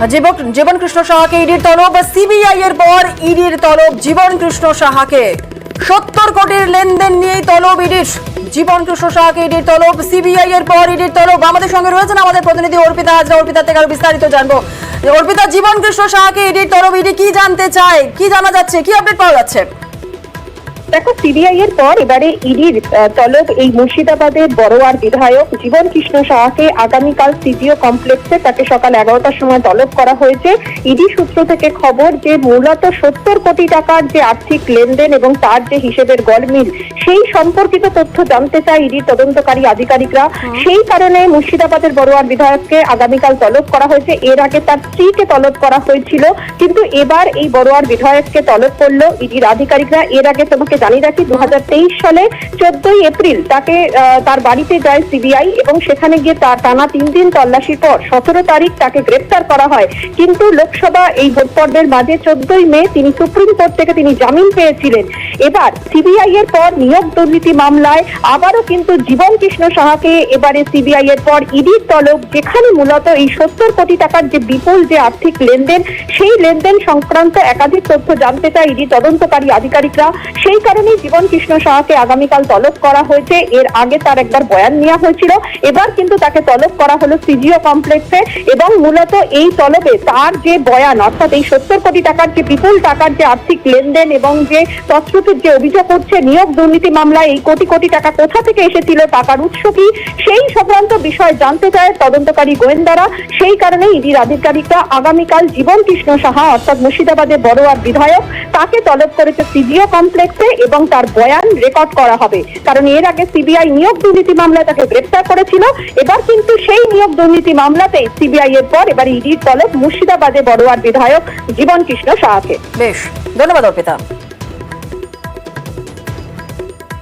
জীবন কৃষ্ণ সাহাকে ইডির তলব, সিবিআই এর পর ইডির তলব জীবন কৃষ্ণ সাহাকে। 70 কোটির লেনদেন নিয়েই তলব ইডির। জীবন কৃষ্ণ সাহাকে ইডির তলব, সিবিআই এর পর ইডির তলব। আমাদের সঙ্গে রয়েছেন আমাদের প্রতিনিধি অর্পিতা হাজরা। অর্পিতা থেকে আরো বিস্তারিত জানবো। অর্পিতা, জীবন কৃষ্ণ সাহাকে ইডির তলব, ইডি কি জানতে চায়, কি জানা যাচ্ছে, কি আপডেট পাওয়া যাচ্ছে? দেখো, সিবিআই এর পর এবারে ইডির তলব এই মুর্শিদাবাদের বড়োয়ার বিধায়ক জীবন কৃষ্ণ সাহাকে আগামীকাল সিজিও কমপ্লেক্সে তাকে সকাল 11টার সময় তলব করা হয়েছে। ইডি সূত্র থেকে খবর যে মূলত 70 কোটি টাকার যে আর্থিক লেনদেন এবং তার যে হিসেবের গড়মিল সেই সম্পর্কিত তথ্য জানতে চায় ইডির তদন্তকারী আধিকারিকরা। সেই কারণে মুর্শিদাবাদের বড়োয়ার বিধায়ককে আগামীকাল তলব করা হয়েছে। এর আগে তার স্ত্রীকে তলব করা হয়েছিল, কিন্তু এবার এই বড়োয়ার বিধায়ককে তলব করলো ইডির আধিকারিকরা। এর আগে তোমাকে জানিয়ে রাখি, 2023 সালে 14ই এপ্রিল তাকে তার বাড়িতে যায় সিবিআই এবং সেখানে গিয়ে তার টানা 3 দিন তল্লাশির পর 17 তারিখ তাকে গ্রেপ্তার করা হয়। কিন্তু লোকসভা এই ভোট পর্বের মাঝে 14ই মে তিনি সুপ্রিম কোর্ট থেকে তিনি জামিন পেয়েছিলেন। এবার সিবিআই এর পর নিয়োগ দুর্নীতি মামলায় আবারও কিন্তু জীবন কৃষ্ণ সাহাকে এবারে সিবিআই এর পর ইডির তলব, যেখানে মূলত এই 70 কোটি টাকার যে বিপুল যে আর্থিক লেনদেন সেই লেনদেন সংক্রান্ত একাধিক তথ্য জানতে চায় ইডি তদন্তকারী আধিকারিকরা। সেই কারণে জীবন কৃষ্ণ সাহাকে আগামীকাল তলব করা হয়েছে। এর আগে তার একবার বয়ান নেওয়া হয়েছিল, এবার কিন্তু তাকে তলব করা হলো সিজিও কমপ্লেক্সে। এবং মূলত এই তলবে তার যে বয়ান, অর্থাৎ এই 70 কোটি টাকার যে বিপুল টাকার যে আর্থিক লেনদেন এবং যে তছরুপের যে অভিযোগ হচ্ছে নিয়োগ দুর্নীতি মামলায় এই কোটি কোটি টাকা কোথা থেকে এসেছিল, টাকার উৎস কি, সেই সংক্রান্ত বিষয় জানতে চায় তদন্তকারী গোয়েন্দারা। সেই কারণে ইডির আধিকারিকরা আগামীকাল জীবন কৃষ্ণ সাহা অর্থাৎ মুর্শিদাবাদের বড়োয়ার বিধায়ক তাকে তলব করেছে সিজিও কমপ্লেক্সে এবং তার বয়ান রেকর্ড করা হবে। কারণ এর আগে সিবিআই নিয়োগ দুর্নীতি মামলায় তাকে গ্রেপ্তার করেছিল। এবার কিন্তু সেই নিয়োগ দুর্নীতি মামলাতে সিবিআই এর পর এবার ইডির তলব মুর্শিদাবাদে বড়োয়ার বিধায়ক জীবন কৃষ্ণ সাহাকে। বেশ, ধন্যবাদ অর্পিতা।